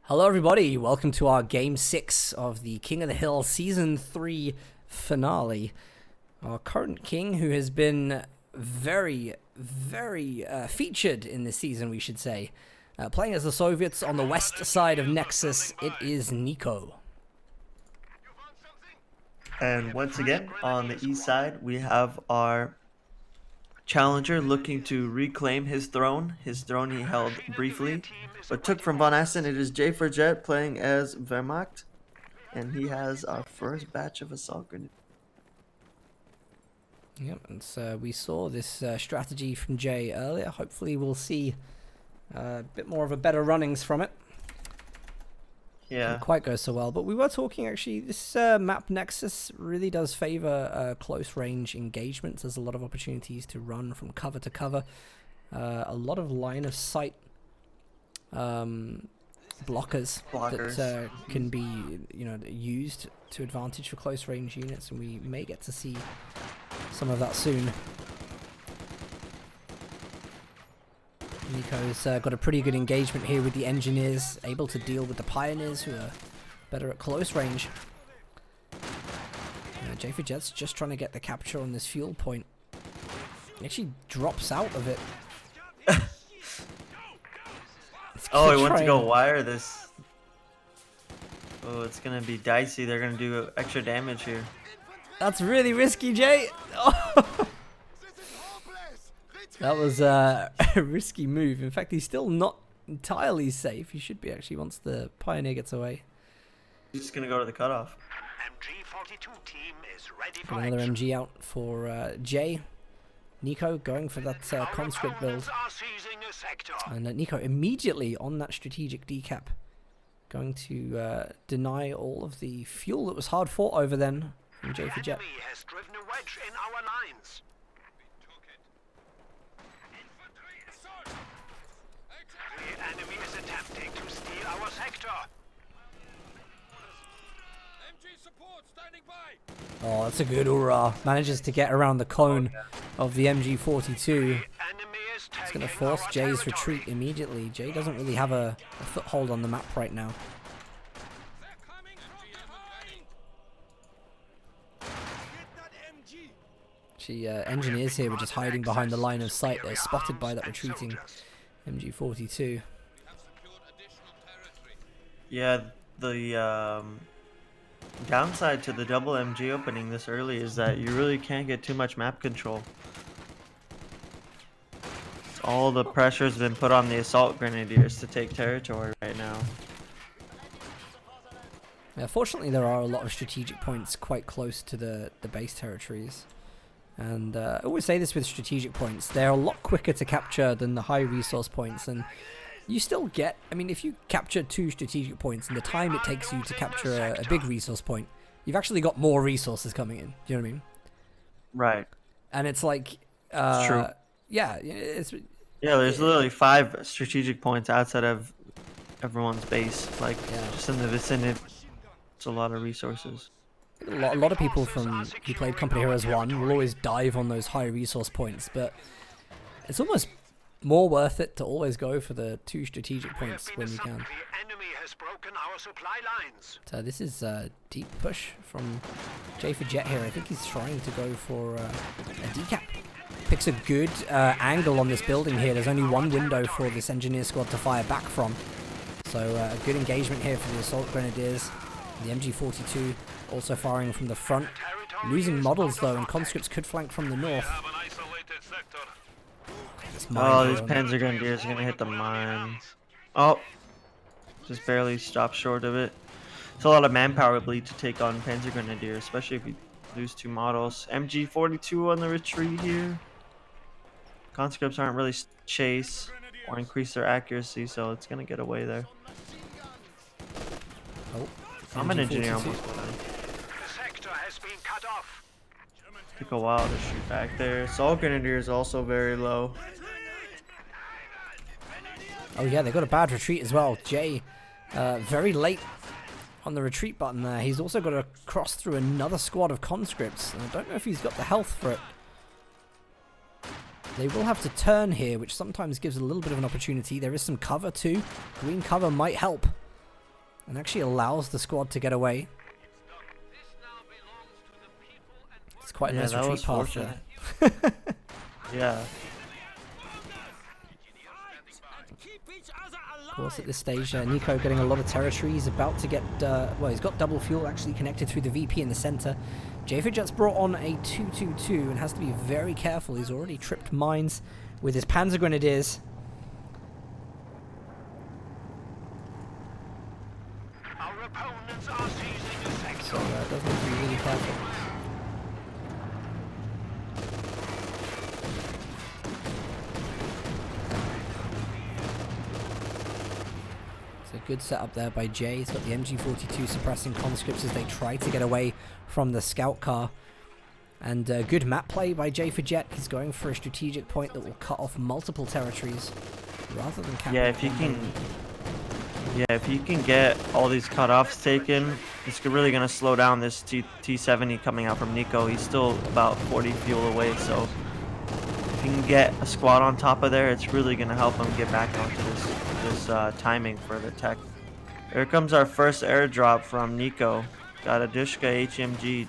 Hello everybody, welcome to our Game 6 of the King of the Hill Season 3 finale. Our current king, who has been very featured in this season, we should say. Playing as the Soviets on the west side of Nexus, it is Nico. And once again, on the east side, we have our challenger looking to reclaim his throne he held briefly, but took from Von Asten. It is J4Jet playing as Wehrmacht, and he has our first batch of assault grenades. Yep, and so we saw this strategy from Jay earlier. Hopefully we'll see a bit more of a better runnings from it. Yeah. Didn't quite go so well, but we were talking actually, this map Nexus really does favor close range engagements. There's a lot of opportunities to run from cover to cover. A lot of line of sight blockers that can be used to advantage for close range units, and we may get to see some of that soon. Nico's got a pretty good engagement here with the engineers, able to deal with the pioneers who are better at close range. J4Jet's just trying to get the capture on this fuel point. He actually drops out of it. Oh, he wants to go wire this. Oh, it's going to be dicey. They're going to do extra damage here. That's really risky, Jay. Oh. That was a risky move. In fact, he's still not entirely safe. He should be actually once the Pioneer gets away. He's just going to go to the cutoff. MG42 team is ready for Got another MG out for Jay. Nico going for that conscript build. And Nico immediately on that strategic decap. Going to deny all of the fuel that was hard fought over then from J4Jet. The enemy has driven a wedge in our lines. The enemy is attempting to steal our sector. MG support standing by. Oh, that's a good hurrah. Manages to get around the cone of the MG42. It's going to force Jay's retreat immediately. Jay doesn't really have a foothold on the map right now. Engineers here were just hiding behind the line of sight. They're spotted by that retreating MG42. Yeah, the downside to the double MG opening this early is that you really can't get too much map control. All the pressure has been put on the assault grenadiers to take territory right now. Yeah, fortunately, there are a lot of strategic points quite close to the base territories. And I always say this with strategic points, they're a lot quicker to capture than the high resource points, and you still get, I mean, if you capture 2 strategic points and the time it takes you to capture a big resource point, you've actually got more resources coming in. Do you know what I mean? Right. And it's like, it's true. Yeah, there's literally 5 strategic points outside of everyone's base, like just in the vicinity. It's a lot of resources. A lot of people who played Company Heroes 1 will always dive on those high resource points, but it's almost more worth it to always go for the 2 strategic points when you can. So this is a deep push from J4Jet here. I think he's trying to go for a decap. Picks a good angle on this building here. There's only one window for this engineer squad to fire back from. So a good engagement here for the assault grenadiers. The MG42 also firing from the front. Losing models though, and conscripts could flank from the north. Oh, these Panzer Grenadiers are going to hit the mine. Oh, just barely stopped short of it. It's a lot of manpower bleed to take on Panzer Grenadier, especially if you lose 2 models. MG42 on the retreat here. Conscripts aren't really chase or increase their accuracy, so it's going to get away there. Oh, I'm an engineer almost. Took a while to shoot back there. Assault Grenadier is also very low. Oh yeah, they got a bad retreat as well. Jay, very late on the retreat button there. He's also got to cross through another squad of conscripts. I don't know if he's got the health for it. They will have to turn here, which sometimes gives a little bit of an opportunity. There is some cover too. Green cover might help. and actually allows the squad to get away. It's quite a nice retreat path there. Yeah. Of course, at this stage, Nico getting a lot of territory. He's about to get, well, he's got double fuel actually connected through the VP in the center. Jfidget's brought on a 2-2-2 and has to be very careful. He's already tripped mines with his Panzer Grenadiers. Our opponents are seizing the sector. So does need to be really careful. Good setup there by Jay. He's got the MG42 suppressing conscripts as they try to get away from the scout car. And good map play by Jfidget. He's going for a strategic point that will cut off multiple territories rather than capture. Yeah, if you can get all these cutoffs taken, it's really gonna slow down this T70 coming out from Nico. He's still about 40 fuel away, so if you can get a squad on top of there, it's really gonna help him get back onto this timing for the tech. Here comes our first airdrop from Nico. Got a Dushka HMG.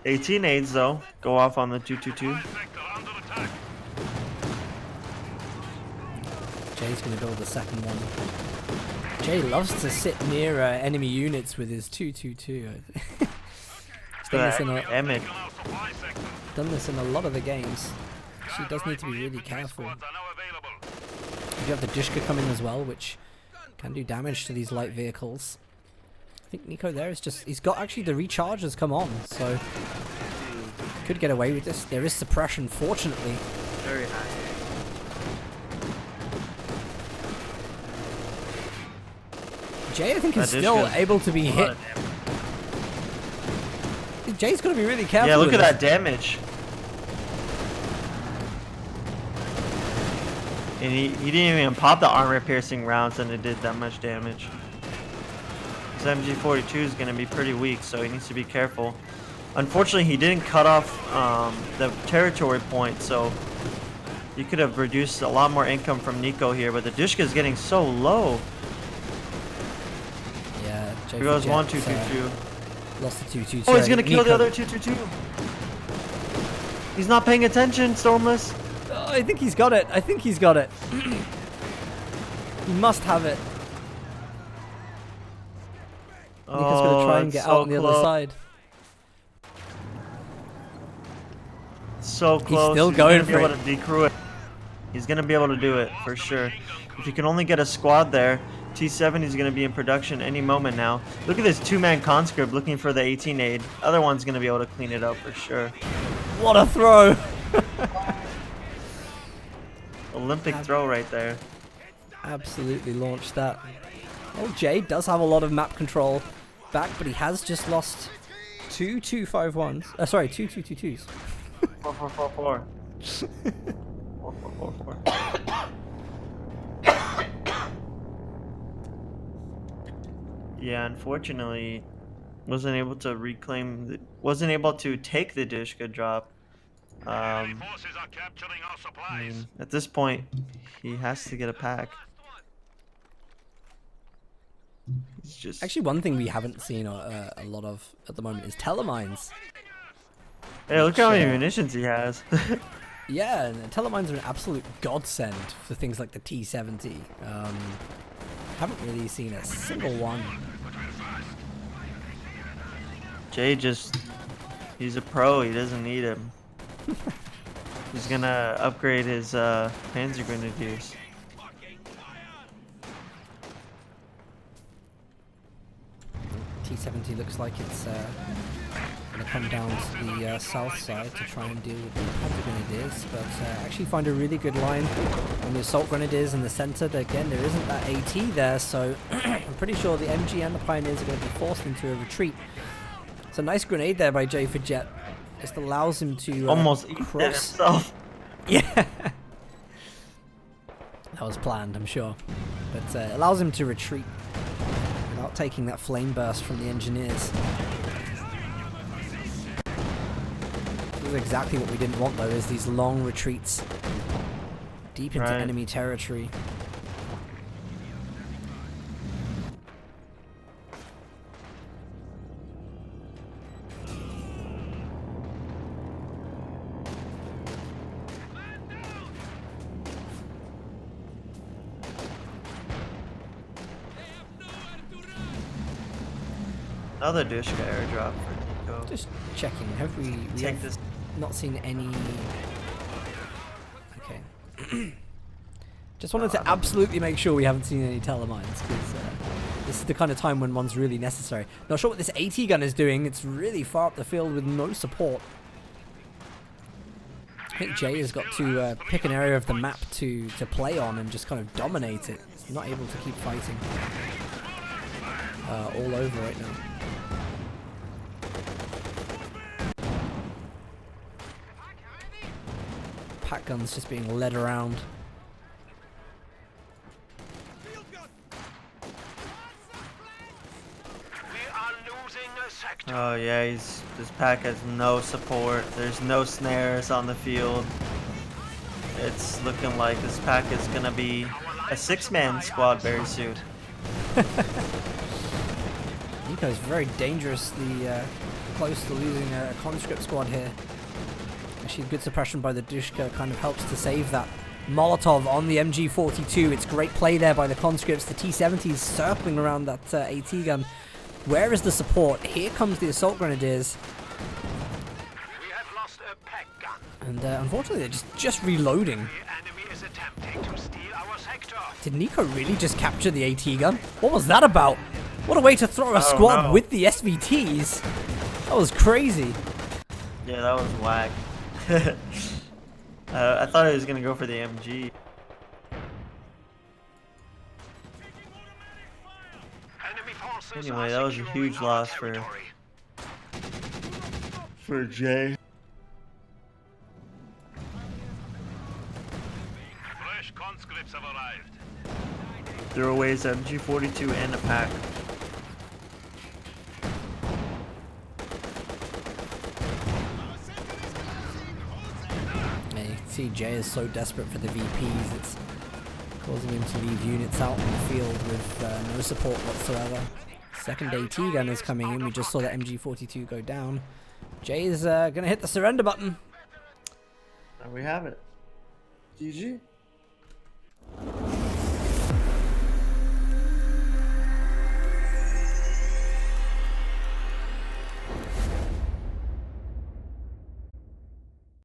$18 aids though go off on the 222. Jay's going to build the second one. Jay loves to sit near enemy units with his 222. He's done this in a lot of the games. She does need to be really careful. You have the Dushka coming as well, which can do damage to these light vehicles. I think Nico there is just... He's got actually the recharges come on, so... Could get away with this. There is suppression, fortunately. Very nice. Jay, I think, is still able to be hit. Jay's got to be really careful. Yeah, look at that damage. And he didn't even pop the armor-piercing rounds, and it did that much damage. His MG42 is going to be pretty weak, so he needs to be careful. Unfortunately, he didn't cut off the territory point, so you could have reduced a lot more income from Nico here, but the Dushka is getting so low. Here goes 1-2-2-2. Lost the 2-2-2. Oh, he's gonna kill the other 2-2-2. He's not paying attention, Stormless. Oh, I think he's got it. I think he's got it. He must have it. Nico's gonna try and get out on the other side. So close. He's still going for it. Decrew it. He's gonna be able to do it for sure. If you can only get a squad there, T70 is going to be in production any moment now. Look at this two-man conscript looking for the 18 aid. Other one's going to be able to clean it up for sure. What a throw! Olympic throw right there. Absolutely launched that. Oh, Jay does have a lot of map control back, but he has just lost two 251s. Sorry, two 222s. 4-4-4-4. 4-4-4-4. Yeah, unfortunately, wasn't able to take the Dushka drop. I mean, at this point, he has to get a pack. It's just actually one thing we haven't seen a lot of at the moment is telemines. Hey, look how many munitions he has. Yeah, and telemines are an absolute godsend for things like the T70. Haven't really seen a single one. Jay he's a pro, he doesn't need him. He's gonna upgrade his Panzer Grenadiers. T70 looks like it's gonna come down to the south side to try and deal with the Panzer Grenadiers, but actually find a really good line on the Assault Grenadiers in the center. Again, there isn't that AT there, so I'm pretty sure the MG and the Pioneers are going to be forced into a retreat. It's a nice grenade there by Jfidget. Just allows him to almost cross. Himself. Yeah. That was planned, I'm sure. But allows him to retreat without taking that flame burst from the engineers. exactly what we didn't want, though, is these long retreats deep into enemy territory. Another Dushka airdrop for Nico. Just checking. Have we Take have this. not seen any? Okay. Just wanted to absolutely make sure we haven't seen any telemines, because this is the kind of time when one's really necessary. Not sure what this AT gun is doing. It's really far up the field with no support. I think Jay has got to pick an area of the map to play on and just kind of dominate it. He's not able to keep fighting all over right now. Pack guns just being led around. Oh yeah, this pack has no support. There's no snares on the field. It's looking like this pack is gonna be a 6-man squad very soon. Nico's very dangerously close to losing a conscript squad here. Actually, good suppression by the Dushka kind of helps to save that. Molotov on the MG42. It's great play there by the conscripts. The T-70s circling around that AT gun. Where is the support? Here comes the assault grenadiers. We have lost a pack gun. And unfortunately, they're just reloading. The enemy is attempting to steal our sector. Did Nico really just capture the AT gun? What was that about? What a way to throw a squad with the SVTs. That was crazy. Yeah, that was whack. I thought he was gonna go for the MG. Anyway, that was a huge loss for Jay. Fresh conscripts have arrived. Throwaways, MG42 and a pack. Yeah, you can see Jay is so desperate for the VPs, it's causing him to leave units out in the field with no support whatsoever. Second AT gun is coming in. We just saw the MG42 go down. Jay is gonna hit the surrender button. There we have it. GG.